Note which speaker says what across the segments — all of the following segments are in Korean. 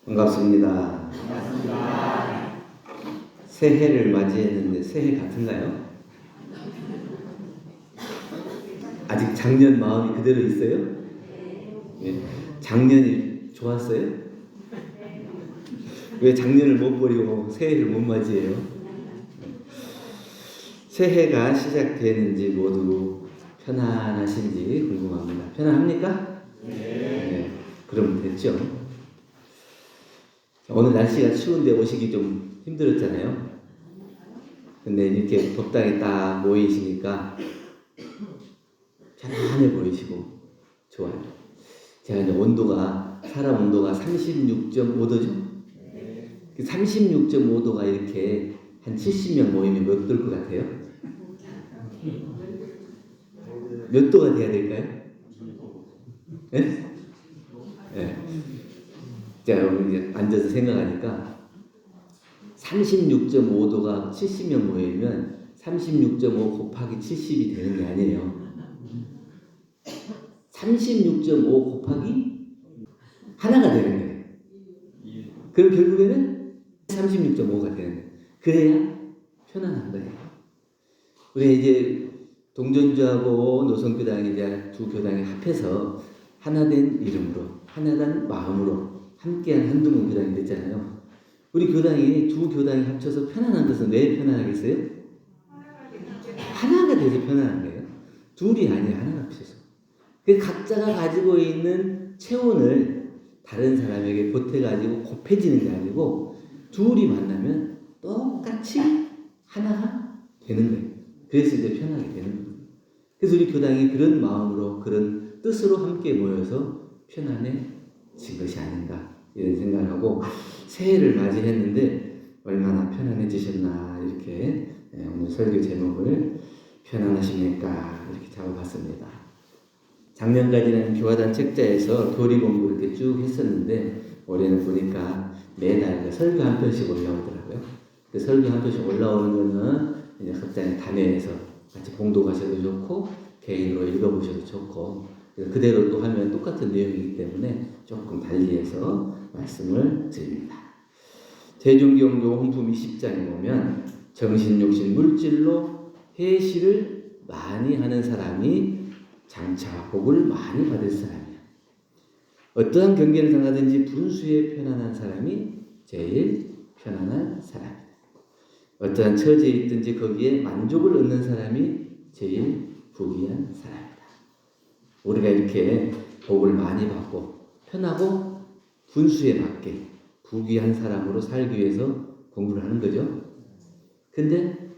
Speaker 1: 반갑습니다. 새해를 맞이했는데 새해 같은가요? 아직 작년 마음이 그대로 있어요? 네. 작년이 좋았어요? 왜 작년을 못 버리고 새해를 못 맞이해요? 새해가 시작되는지 모두 편안하신지 궁금합니다. 편안합니까? 네. 그럼 됐죠? 오늘 날씨가 추운데 오시기 좀 힘들었잖아요. 근데 이렇게 법당에 딱 모이시니까 편안해 보이시고 좋아요. 제가 이제 온도가, 사람 온도가 36.5도죠? 36.5도가 이렇게 한 70명 모이면 몇 도일 것 같아요? 몇 도가 돼야 될까요? 네? 네. 자, 여기 이제 앉아서 생각하니까 36.5도가 70명 모이면 36.5 곱하기 70이 되는 게 아니에요. 36.5 곱하기 하나가 되는 거예요. 그럼 결국에는 36.5가 되는 거예요. 그래야 편안한 거예요. 우리 이제 동전주하고 노선교당이 이제 두 교당이 합해서 하나된 이름으로, 하나된 마음으로 함께한 한동훈 교당이 됐잖아요. 우리 교당이 두 교당이 합쳐서 편안한 것은 왜 편안하겠어요? 하나가 돼서 편안한 거예요. 둘이 아니라 하나가 합쳐서. 그 각자가 가지고 있는 체온을 다른 사람에게 보태가지고 곱해지는 게 아니고 둘이 만나면 똑같이 하나가 되는 거예요. 그래서 이제 편하게 되는 거예요. 그래서 우리 교당이 그런 마음으로, 그런 뜻으로 함께 모여서 편안해진 것이 아닌가 이런 생각을 하고 새해를 맞이했는데 얼마나 편안해지셨나 이렇게 오늘 설교 제목을 편안하십니까 이렇게 잡아봤습니다. 작년까지는 교화단 책자에서 도리 공부 이렇게 쭉 했었는데 올해는 보니까 매달 설교 한 편씩 올라오더라고요. 그 설교 한 편씩 올라오는 거는 이제 각자의 단회에서 같이 봉독하셔도 좋고 개인으로 읽어보셔도 좋고 그대로 또 하면 똑같은 내용이기 때문에 조금 달리해서 말씀을 드립니다. 대종경조 혼품 20장에 보면 정신욕심 물질로 해시를 많이 하는 사람이 장차 복을 많이 받을 사람이야. 어떠한 경계를 당하든지 분수에 편안한 사람이 제일 편안한 사람이다. 어떠한 처지에 있든지 거기에 만족을 얻는 사람이 제일 부귀한 사람이다. 우리가 이렇게 복을 많이 받고 편하고 분수에 맞게 부귀한 사람으로 살기 위해서 공부를 하는 거죠. 근데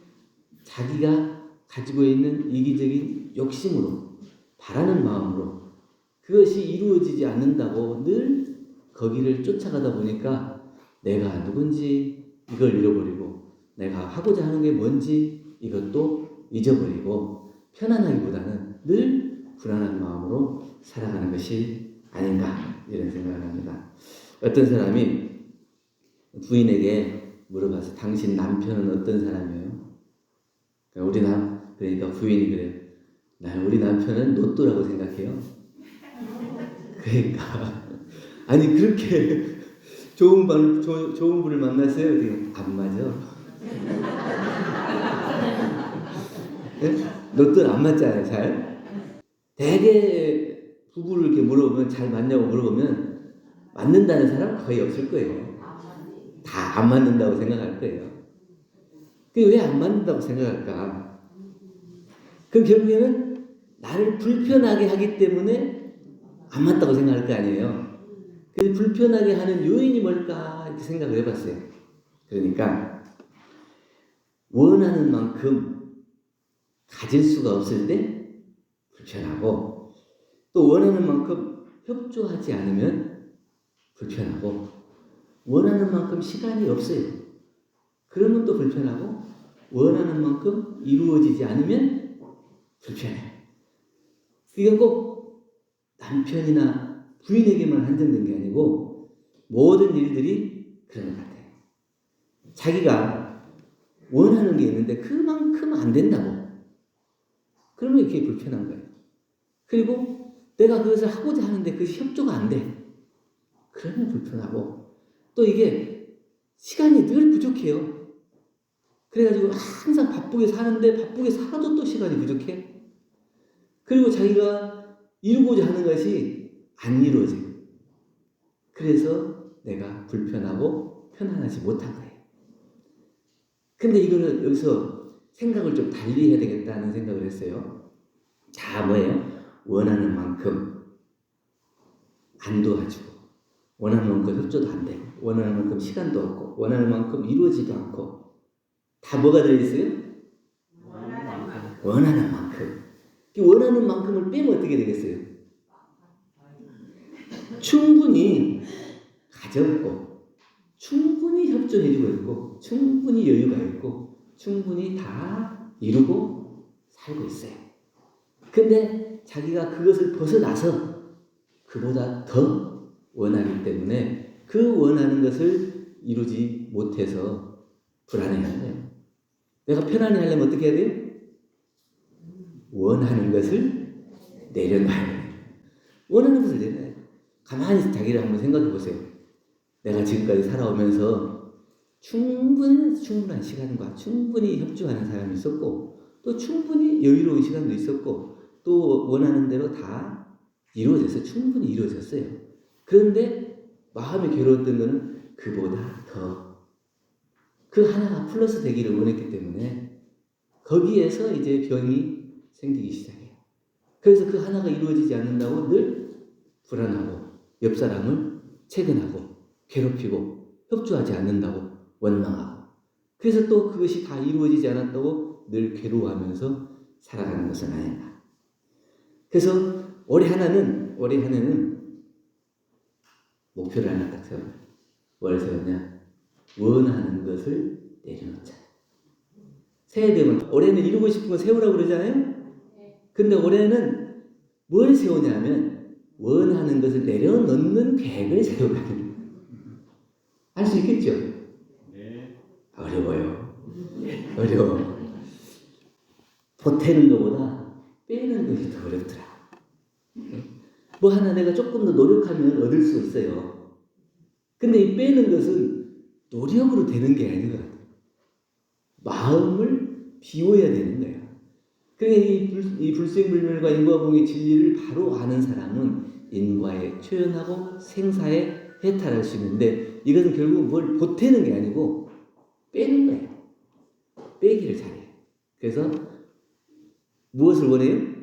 Speaker 1: 자기가 가지고 있는 이기적인 욕심으로 바라는 마음으로 그것이 이루어지지 않는다고 늘 거기를 쫓아가다 보니까 내가 누군지 이걸 잃어버리고 내가 하고자 하는 게 뭔지 이것도 잊어버리고 편안하기보다는 늘 불안한 마음으로 살아가는 것이 아닌가 이런 생각을 합니다. 어떤 사람이 부인에게 물어봐서 당신 남편은 어떤 사람이에요? 그러니까 부인이 그래요. 우리 남편은 로또라고 생각해요. 그러니까 아니 그렇게 좋은 분을 만났어요. 안 맞아. 네? 로또는 안 맞잖아요. 잘. 대개 부부를 이렇게 물어보면 잘 맞냐고 물어보면 맞는다는 사람 거의 없을 거예요. 다 안 맞는다고 생각할 거예요. 그게 왜 안 맞는다고 생각할까? 그럼 결국에는 나를 불편하게 하기 때문에 안 맞다고 생각할 거 아니에요. 그래서 불편하게 하는 요인이 뭘까 이렇게 생각을 해봤어요. 그러니까 원하는 만큼 가질 수가 없을 때 불편하고 또 원하는 만큼 협조하지 않으면 불편하고 원하는 만큼 시간이 없어요. 그러면 또 불편하고 원하는 만큼 이루어지지 않으면 불편해. 이건 꼭 남편이나 부인에게만 한정된 게 아니고 모든 일들이 그런 것 같아요. 자기가 원하는 게 있는데 그만큼 안 된다고. 그러면 이렇게 불편한 거예요. 그리고 내가 그것을 하고자 하는데 그것이 협조가 안 돼. 그러면 불편하고 또 이게 시간이 늘 부족해요. 그래가지고 항상 바쁘게 사는데 바쁘게 살아도 또 시간이 부족해. 그리고 자기가 이루고자 하는 것이 안 이루어져요. 그래서 내가 불편하고 편안하지 못한 거예요. 근데 이거는 여기서 생각을 좀 달리 해야 되겠다는 생각을 했어요. 다 뭐예요? 원하는 만큼 안 도와주고, 원하는 만큼 협조도 안 되고, 원하는 만큼 시간도 없고, 원하는 만큼 이루어지도 않고, 다 뭐가 들어있어요? 원하는 만큼. 원하는 만큼을 빼면 어떻게 되겠어요? 충분히 가졌고, 충분히 협조해주고 있고, 충분히 여유가 있고, 충분히 다 이루고 살고 있어요. 근데 자기가 그것을 벗어나서 그보다 더 원하기 때문에 그 원하는 것을 이루지 못해서 불안해하는 거예요. 내가 편안히 하려면 어떻게 해야 돼요? 원하는 것을 내려놔야 돼요. 원하는 것을 내려놔야 돼요. 가만히 자기를 한번 생각해 보세요. 내가 지금까지 살아오면서 충분한 시간과 충분히 협조하는 사람이 있었고, 또 충분히 여유로운 시간도 있었고, 또 원하는 대로 다 이루어져서 충분히 이루어졌어요. 그런데 마음이 괴로웠던 것은 그보다 더 그 하나가 플러스 되기를 원했기 때문에 거기에서 이제 병이 생기기 시작해요. 그래서 그 하나가 이루어지지 않는다고 늘 불안하고 옆 사람을 채근하고 괴롭히고 협조하지 않는다고 원망하고, 그래서 또 그것이 다 이루어지지 않았다고 늘 괴로워하면서 살아가는 것은 아닌가. 그래서 올해 하나는 목표를 하나 딱 세워요. 뭘 세웠냐? 원하는 것을 내려놓자. 새해 되면 올해는 이루고 싶은 거 세우라고 그러잖아요. 근데 올해는 뭘 세우냐면 원하는 것을 내려놓는 계획을 세우거든요. 할 수 있겠죠? 네. 어려워요. 어려워. 보태는 것보다 빼는 것이 더 어렵더라. 뭐 하나 내가 조금 더 노력하면 얻을 수 있어요. 근데 이 빼는 것은 노력으로 되는 게 아닌 것 같아요. 마음을 비워야 되는 거야. 그러니까 이 불생불멸과 인과공의 진리를 바로 아는 사람은 인과에 초연하고 생사에 해탈할 수 있는데, 이것은 결국 뭘 보태는 게 아니고 빼는 거예요. 빼기를 잘해요. 그래서 무엇을 원해요?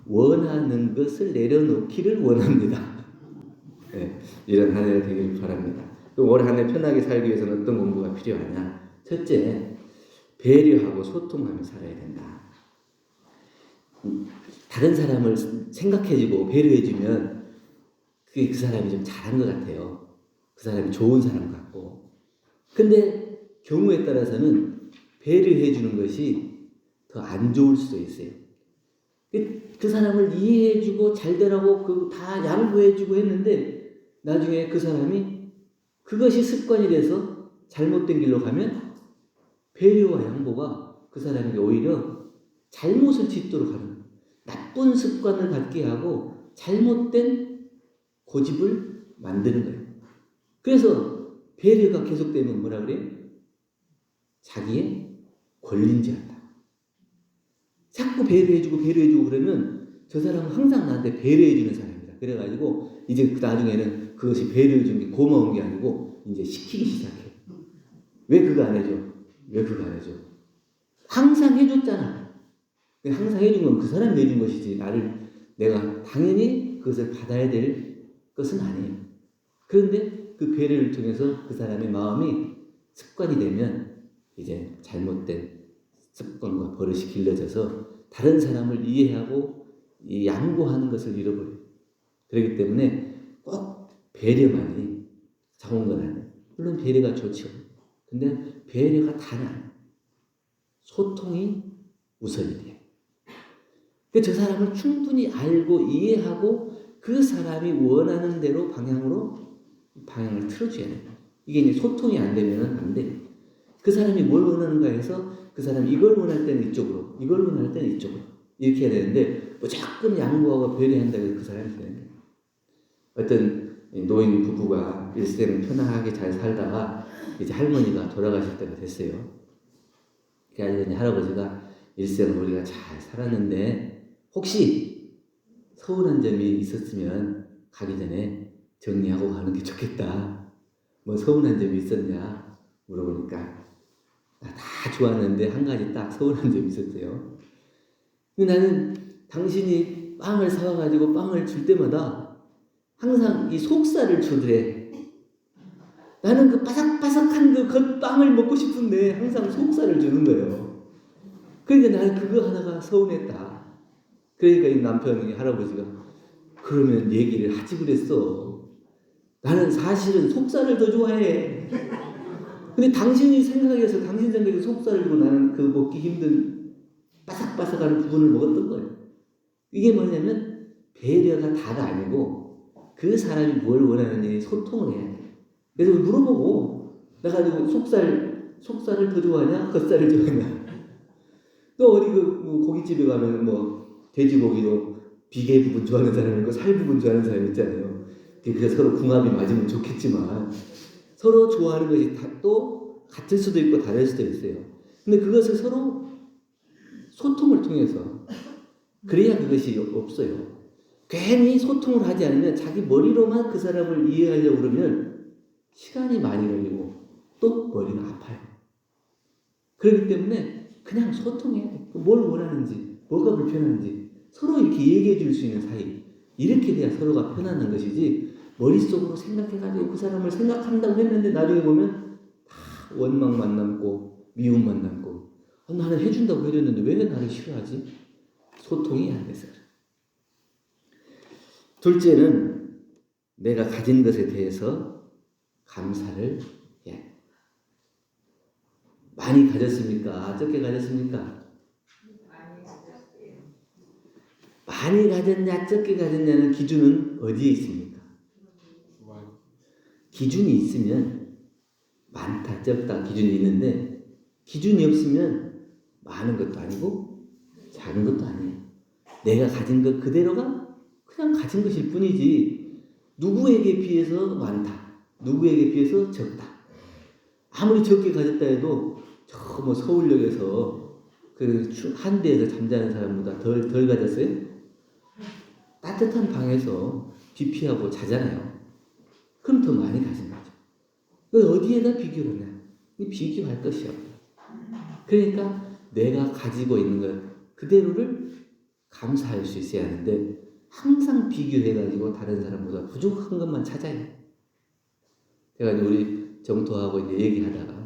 Speaker 1: 원하는 것을 내려놓기를 원합니다. 네, 이런 한 해가 되기를 바랍니다. 그럼 올 한 해 편하게 살기 위해서는 어떤 공부가 필요하냐? 첫째, 배려하고 소통하며 살아야 된다. 다른 사람을 생각해주고 배려해주면 그게 그 사람이 좀 잘한 것 같아요. 그 사람이 좋은 사람 같고. 근데 경우에 따라서는 배려해주는 것이 더 안 좋을 수도 있어요. 그 사람을 이해해주고 잘 되라고 다 양보해주고 했는데 나중에 그 사람이 그것이 습관이 돼서 잘못된 길로 가면 배려와 양보가 그 사람에게 오히려 잘못을 짓도록 하는 거예요. 나쁜 습관을 갖게 하고 잘못된 고집을 만드는 거예요. 그래서 배려가 계속되면 뭐라 그래요? 자기의 권린지한다. 자꾸 배려해주고 그러면 저 사람은 항상 나한테 배려해주는 사람이다. 그래가지고 이제 나중에는 그것이 배려해주는 게 고마운 게 아니고 이제 시키기 시작해. 왜 그거 안 해줘? 항상 해줬잖아. 항상 해준 건 그 사람이 해준 것이지 내가 당연히 그것을 받아야 될 것은 아니에요. 그런데 그 배려를 통해서 그 사람의 마음이 습관이 되면 이제 잘못된 습관과 버릇이 길러져서 다른 사람을 이해하고 양보하는 것을 잃어버려요. 그렇기 때문에 꼭 배려만이 좋은 건 아니에요. 물론 배려가 좋죠. 근데 배려가 다는 아니에요. 소통이 우선이 돼요. 저 사람을 충분히 알고 이해하고 그 사람이 원하는 대로 방향을 틀어줘야 돼요. 이게 이제 소통이 안 되면 안 돼요. 그 사람이 뭘 원하는가 해서 그 사람이 이걸 원할 때는 이쪽으로, 이걸 원할 때는 이쪽으로 이렇게 해야 되는데 무조건 양보하고 배려한다고 해서 그 사람이 되는 거예요. 어떤 노인 부부가 일생을 편하게 잘 살다가 이제 할머니가 돌아가실 때가 됐어요. 그래서 이제 할아버지가 일생을 우리가 잘 살았는데 혹시 서운한 점이 있었으면 가기 전에 정리하고 가는 게 좋겠다. 뭐 서운한 점이 있었냐 물어보니까 다 좋았는데 한 가지 딱 서운한 점이 있었대요. 근데 나는 당신이 빵을 사와가지고 빵을 줄 때마다 항상 이 속살을 주더래. 나는 그 바삭바삭한 그 겉빵을 먹고 싶은데 항상 속살을 주는 거예요. 그러니까 나는 그거 하나가 서운했다. 그러니까 이 남편이 할아버지가 그러면 얘기를 하지 그랬어. 나는 사실은 속살을 더 좋아해. 근데 당신이 생각해서 당신 생각에 속살을 주고 나는 그 먹기 힘든 바삭바삭한 부분을 먹었던 거예요. 이게 뭐냐면 배려가 다가 아니고 그 사람이 뭘 원하는지 소통을 해야 돼. 그래서 물어보고 나가지고 속살을 더 좋아하냐 겉살을 좋아하냐. 또 어디 뭐 고깃집에 가면 뭐 돼지고기도 비계 부분 좋아하는 사람이 있고 살 부분 좋아하는 사람이 있잖아요. 그래서 서로 궁합이 맞으면 좋겠지만 서로 좋아하는 것이 또 같을 수도 있고 다를 수도 있어요. 근데 그것을 서로 소통을 통해서 그래야 그것이 없어요. 괜히 소통을 하지 않으면 자기 머리로만 그 사람을 이해하려고 그러면 시간이 많이 걸리고 또 머리가 아파요. 그렇기 때문에 그냥 소통해야 돼. 뭘 원하는지, 뭐가 불편한지 서로 이렇게 얘기해 줄 수 있는 사이. 이렇게 돼야 서로가 편안한 것이지 머릿속으로 생각해가지고 그 사람을 생각한다고 했는데 나중에 보면 다 원망만 남고 미움만 남고 나는 해준다고 해줬는데 왜 나를 싫어하지? 소통이 안 돼서 그래. 둘째는 내가 가진 것에 대해서 감사를 해. 많이 가졌습니까? 적게 가졌습니까? 많이 가졌냐 적게 가졌냐는 기준은 어디에 있습니까? 기준이 있으면 많다 적다 기준이 있는데 기준이 없으면 많은 것도 아니고 작은 것도 아니에요. 내가 가진 것 그대로가 그냥 가진 것일 뿐이지 누구에게 비해서 많다 누구에게 비해서 적다. 아무리 적게 가졌다 해도 저 뭐 서울역에서 그 한대에서 잠자는 사람보다 덜 가졌어요? 따뜻한 방에서 비 피하고 자잖아요. 그럼 더 많이 가진 거죠. 어디에다 비교를 하냐? 비교할 것이 없어요. 그러니까 내가 가지고 있는 것 그대로를 감사할 수 있어야 하는데 항상 비교해가지고 다른 사람보다 부족한 것만 찾아요. 제가 이제 우리 정토하고 이제 얘기하다가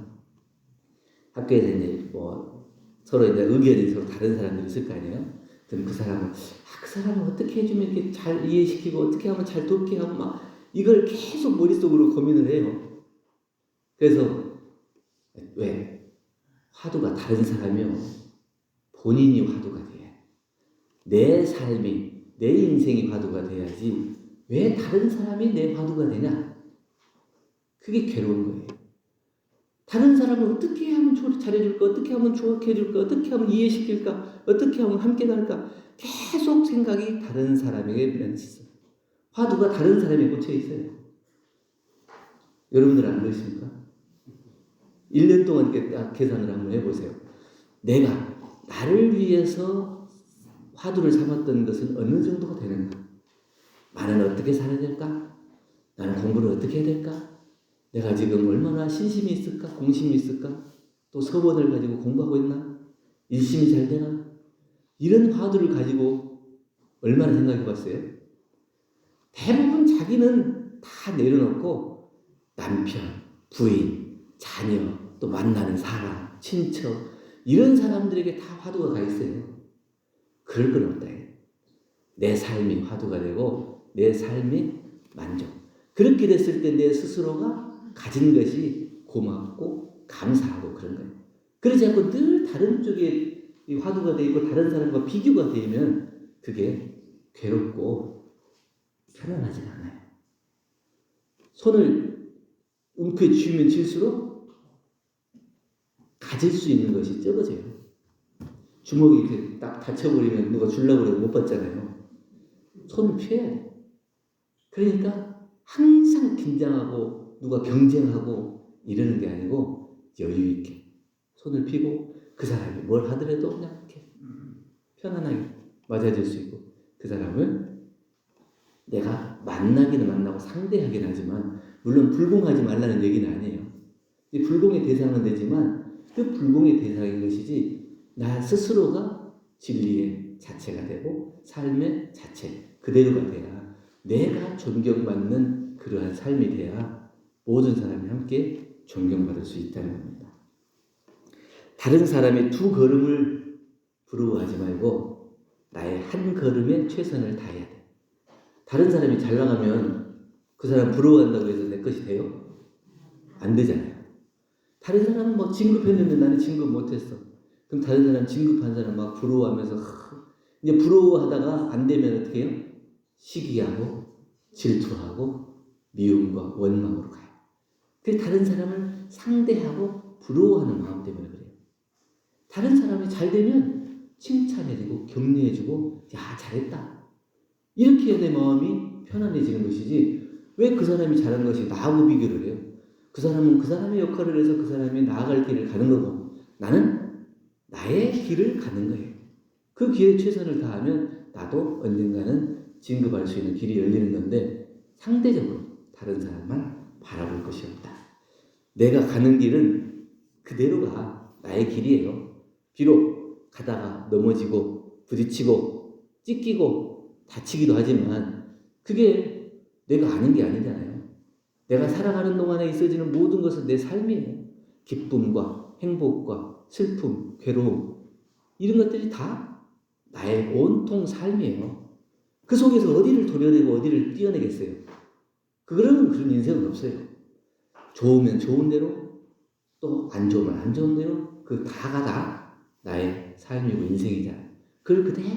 Speaker 1: 학교에서 이제 뭐 서로 이제 의견이 서로 다른 사람들이 있을 거 아니에요. 그럼 그 사람은 그 사람을 어떻게 해주면 이렇게 잘 이해시키고 어떻게 하면 잘 돕게 하고 막 이걸 계속 머릿속으로 고민을 해요. 그래서 왜 화두가 다른 사람이요 본인이 화두가 돼야 내 삶이 내 인생이 화두가 돼야지 왜 다른 사람이 내 화두가 되냐? 그게 괴로운 거예요. 다른 사람을 어떻게 하면 잘해줄까? 어떻게 하면 좋게 해줄까? 어떻게 하면 이해시킬까? 어떻게 하면 함께 갈까? 계속 생각이 다른 사람에게 면치죠. 화두가 다른 사람에 꽂혀 있어요. 여러분들 안 그러십니까? 1년 동안 이렇게 딱 계산을 한번 해보세요. 내가 나를 위해서 화두를 삼았던 것은 어느 정도가 되는가? 나는 어떻게 살아야 될까? 나는 공부를 어떻게 해야 될까? 내가 지금 얼마나 신심이 있을까? 공심이 있을까? 또 서원을 가지고 공부하고 있나? 일심이 잘 되나? 이런 화두를 가지고 얼마나 생각해 봤어요? 대부분 자기는 다 내려놓고 남편, 부인, 자녀, 또 만나는 사람, 친척 이런 사람들에게 다 화두가 가 있어요. 그럴 건 없다. 내 삶이 화두가 되고 내 삶이 만족. 그렇게 됐을 때 내 스스로가 가진 것이 고맙고 감사하고 그런 거예요. 그러지 않고 늘 다른 쪽에 이 화두가 되어 있고 다른 사람과 비교가 되면 그게 괴롭고 편안하지 않아요. 손을 움켜쥐면 쥐일수록 가질 수 있는 것이 적어져요. 주먹이 이렇게 딱 다쳐버리면 누가 주려고 해도 못 받잖아요. 손을 피해야 돼요. 그러니까 항상 긴장하고 누가 경쟁하고 이러는 게 아니고 여유 있게 손을 펴고 그 사람이 뭘 하더라도 그냥 이렇게 편안하게 맞아줄 수 있고 그 사람을 내가 만나기는 만나고 상대하긴 하지만 물론 불공하지 말라는 얘기는 아니에요. 이 불공의 대상은 되지만 그 불공의 대상인 것이지 나 스스로가 진리의 자체가 되고 삶의 자체 그대로가 돼야 내가 존경받는 그러한 삶이 돼야 모든 사람이 함께 존경받을 수 있다는 겁니다. 다른 사람의 두 걸음을 부러워하지 말고 나의 한 걸음에 최선을 다해야 돼. 다른 사람이 잘 나가면 그 사람 부러워한다고 해서 내 것이 돼요? 안 되잖아요. 다른 사람은 뭐 진급했는데 나는 진급 못했어. 그럼 다른 사람 진급한 사람 막 부러워하면서 이제 부러워하다가 안 되면 어떻게 해요? 시기하고 질투하고 미움과 원망으로 가요. 그래서 다른 사람을 상대하고 부러워하는 마음 때문에 그래요. 다른 사람이 잘 되면 칭찬해주고 격려해주고 야 잘했다. 이렇게 해야 내 마음이 편안해지는 것이지 왜 그 사람이 잘한 것이 나하고 비교를 해요? 그 사람은 그 사람의 역할을 해서 그 사람이 나아갈 길을 가는 거고 나는 나의 길을 가는 거예요. 그 길에 최선을 다하면 나도 언젠가는 진급할 수 있는 길이 열리는 건데 상대적으로 다른 사람만 바라볼 것이 없다. 내가 가는 길은 그대로가 나의 길이에요. 비록 가다가 넘어지고 부딪히고 찢기고 다치기도 하지만 그게 내가 아는 게 아니잖아요. 내가 살아가는 동안에 있어지는 모든 것은 내 삶이에요. 기쁨과 행복과 슬픔, 괴로움 이런 것들이 다 나의 온통 삶이에요. 그 속에서 어디를 도려내고 어디를 띄어내겠어요? 그런 인생은 없어요. 좋으면 좋은 대로 또 안 좋으면 안 좋은 대로 그 다가 다 나의 삶이고 인생이잖아요. 그걸 그대로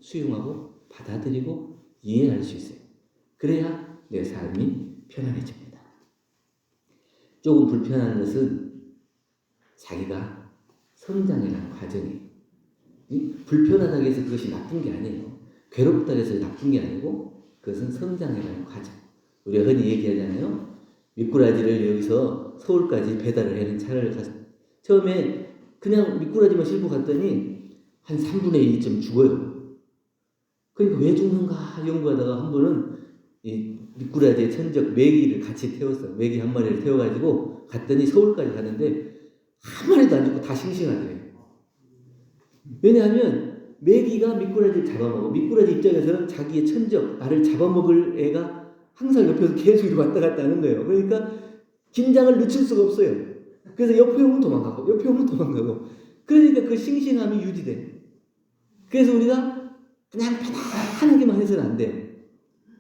Speaker 1: 수용하고 받아들이고 이해할 수 있어요. 그래야 내 삶이 편안해집니다. 조금 불편한 것은 자기가 성장이라는 과정이에요. 불편하다고 해서 그것이 나쁜 게 아니에요. 괴롭다고 해서 나쁜 게 아니고 그것은 성장이라는 과정. 우리가 흔히 얘기하잖아요. 미꾸라지를 여기서 서울까지 배달을 하는 차를 처음에 그냥 미꾸라지만 싣고 갔더니 한 3분의 1쯤 죽어요. 그러니까 왜 죽는가 연구하다가 한 번은 이 미꾸라지의 천적 메기를 같이 태웠어요. 메기 한 마리를 태워가지고 갔더니 서울까지 가는데 한 마리도 안 죽고 다 싱싱하더래요. 왜냐하면 메기가 미꾸라지를 잡아먹어. 미꾸라지 입장에서는 자기의 천적, 나를 잡아먹을 애가 항상 옆에서 계속 이렇게 왔다 갔다 하는 거예요. 그러니까 긴장을 늦출 수가 없어요. 그래서 옆에 오면 도망가고 옆에 오면 도망가고 그러니까 그 싱싱함이 유지돼. 그래서 우리가 그냥 편안하게만 해서는 안 돼요.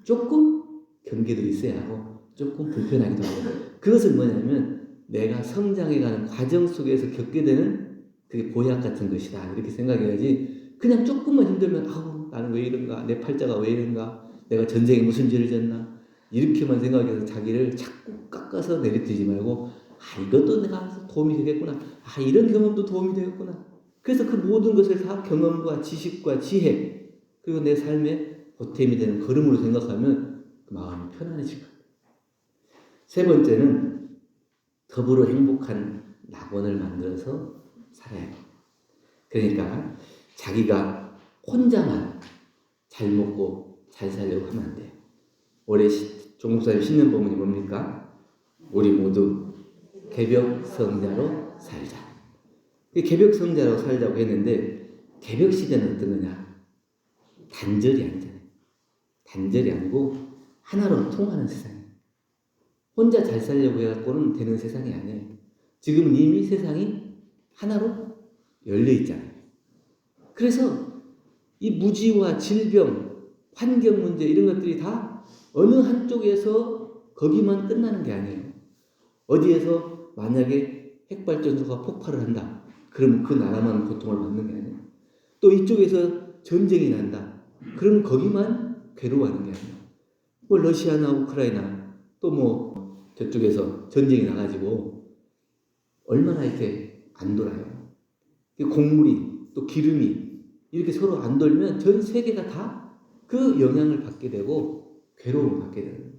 Speaker 1: 조금 경계도 있어야 하고 조금 불편하기도 하고 그것은 뭐냐면 내가 성장해가는 과정 속에서 겪게 되는 그게 보약 같은 것이다 이렇게 생각해야지 그냥 조금만 힘들면 아우 나는 왜 이런가 내 팔자가 왜 이런가 내가 전생에 무슨 죄를 졌나 이렇게만 생각해서 자기를 자꾸 깎아서 내리뜨리지 말고 이것도 내가 도움이 되겠구나 이런 경험도 도움이 되겠구나 그래서 그 모든 것을 다 경험과 지식과 지혜 그리고 내 삶의 보탬이 되는 걸음으로 생각하면 그 마음이 편안해질 거예요. 세 번째는 더불어 행복한 낙원을 만들어서 살아야 해요. 그러니까 자기가 혼자만 잘 먹고 잘 살려고 하면 안 돼요. 올해 종목사님 신년 본문이 뭡니까? 우리 모두 개벽성자로 살자. 개벽성자로 살자고 했는데 개벽시대는 어떤 거냐? 단절이 아니잖아요. 단절이 아니고 하나로 통하는 세상이에요. 혼자 잘 살려고 해갖고는 되는 세상이 아니에요. 지금은 이미 세상이 하나로 열려 있잖아요. 그래서 이 무지와 질병, 환경 문제 이런 것들이 다 어느 한쪽에서 거기만 끝나는 게 아니에요. 어디에서 만약에 핵발전소가 폭발을 한다. 그러면 그 나라만 고통을 받는 게 아니에요. 또 이쪽에서 전쟁이 난다. 그러면 거기만 괴로워하는 게 아니에요. 뭐 러시아나 우크라이나 또 뭐 저쪽에서 전쟁이 나가지고 얼마나 이렇게 안 돌아요. 곡물이 또 기름이 이렇게 서로 안 돌면 전 세계가 다 그 영향을 받게 되고 괴로움을 받게 되는 거예요.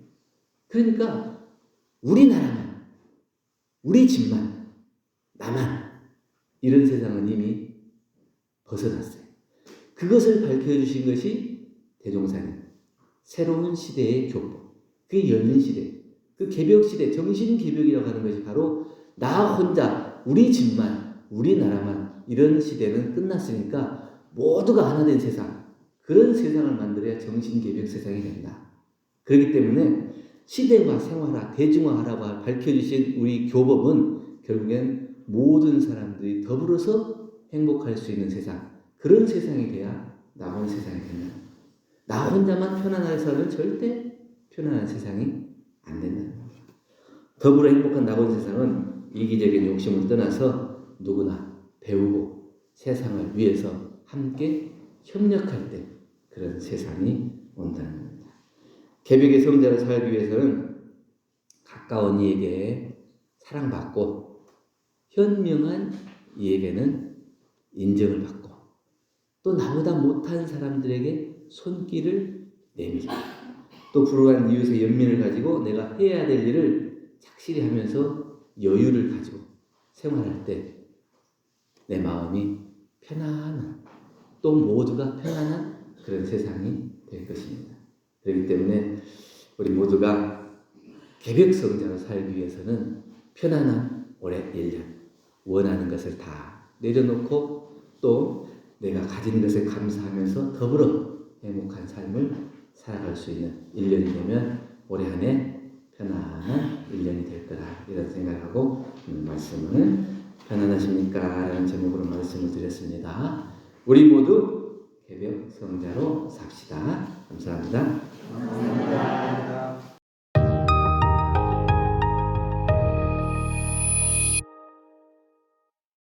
Speaker 1: 그러니까 우리나라만, 우리 집만, 나만 이런 세상은 이미 벗어났어요. 그것을 밝혀주신 것이 대종사님 새로운 시대의 교법, 그게 열린 시대, 그 개벽 시대, 정신 개벽이라고 하는 것이 바로 나 혼자, 우리 집만, 우리나라만 이런 시대는 끝났으니까 모두가 하나 된 세상, 그런 세상을 만들어야 정신 개벽 세상이 된다. 그렇기 때문에 시대화, 생활화, 대중화하라고 밝혀주신 우리 교법은 결국엔 모든 사람들이 더불어서 행복할 수 있는 세상, 그런 세상이 돼야 나 혼자 세상이 된다. 나 혼자만 편안해서는 절대 편안한 세상이 안 된다는 겁니다. 더불어 행복한 나 혼자 세상은 이기적인 욕심을 떠나서 누구나 배우고 세상을 위해서 함께 협력할 때 그런 세상이 온다는 겁니다. 개벽의 성자로 살기 위해서는 가까운 이에게 사랑받고 현명한 이에게는 인정을 받고 또 나보다 못한 사람들에게 손길을 내밀고 또 불우한 이웃의 연민을 가지고 내가 해야 될 일을 착실히 하면서 여유를 가지고 생활할 때 내 마음이 편안한, 또 모두가 편안한 그런 세상이 될 것입니다. 그렇기 때문에 우리 모두가 개벽성자로 살기 위해서는 편안한 올해 1년 원하는 것을 다 내려놓고 또 내가 가진 것을 감사하면서 더불어 행복한 삶을 살아갈 수 있는 1년이 되면 올해 한 해 편안한 1년이 될 거라 이런 생각하고 말씀을 편안하십니까? 라는 제목으로 말씀을 드렸습니다. 우리 모두 개벽성자로 삽시다. 감사합니다.
Speaker 2: 감사합니다.